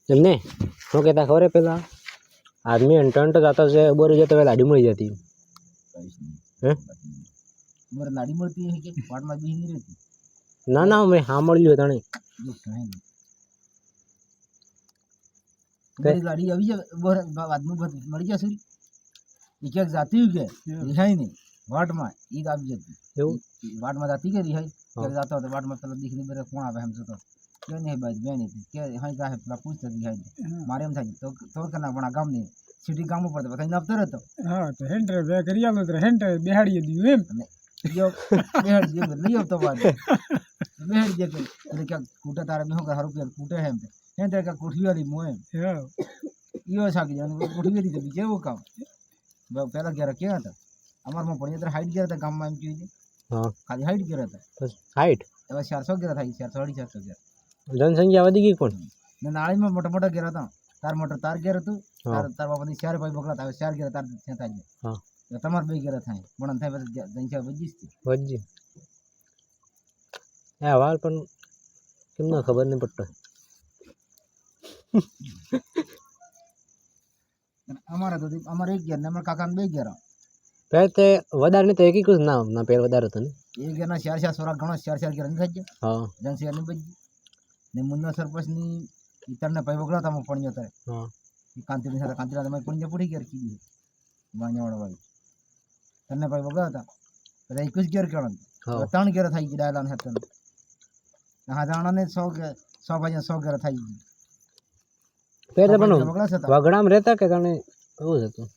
એમને શું કહેતા ખબર હે પેલા આદમી અંટ जाता से बोरी जाते हुए लाड़ी मળી जाती है तुम्हारे लाड़ी મળતી है कि वाट में भी नहीं रहती ना ना मैं हाँ મળ્યું તને तुम्हारी लाड़ी अभी आदमी मर गया सूरी ये क्या जाती हुई क्या रिहाई नहीं वाट में ईद आप जाती वाट में जाती क्या रिहाई क्या जाता हो तो वाट में पहले दिखने मेरे कौन आवे हमसे तो क्या नहीं बात मैं नहीं थी क्या हाँ क्या है पहला पूछते रिहाई मारे हम था तो करना बना काम नहीं सिटी काम पर तो बताइए अब तो हाँ तो हेंटर वे करिया लो तो हेंटर बिहाड़ी दी एम जो बिहाड़ी दी नहीं अब तो बात बिहाड़ी दी तो क्या कूटा तारा में होगा हर रुपया कूटे हैं हेंटर का कोठी वाली मोए यो साकी जान कोठी वाली तो बीचे वो काम पहला क्या रखा था हमारे में पढ़िया तो हाइट गिरा था गांव में एम क्यों हाँ खाली हाइट गिरा था हाइट अब 400 गिरा था 400 450 गिरा जनसंख्या वधी गई कोण ने नाली में मोटा मोटा गिरा था तार मोटर तार गिरा तू तार बाबा ने 4 पाई बकला था 4 गिरा तार सेता जी हां तो तमार बे गिरा था पण થાય બસ જંચા વજીસ વજી આ વાલ પણ કેમ ના ખબર નહીં પડતો અમારા તો અમારે એક गिरा ने અમાર કાકા ને બે गिरा પહે તે વધારે ને તો એક જ ના પેર વધારે હતો ને એક गिरा 4 સોરા ઘણો 4 गिरा ને થઈ હા જંચા ને બજી ને મુન્ના સરપંચ ની इतने पाई बगला था पड़ी जाता है हां कांति नहीं था कांति ना मैं पड़ी पूरी गिर की बाणा वाला भाई तन्ने पाई बगला था तो एक कुछ गिर करण तण गिर था की डायलान हतन हां जाना ने 100 भाई 100 गिर था पेर बनो वगड़ा में रहता के तने એવું હતું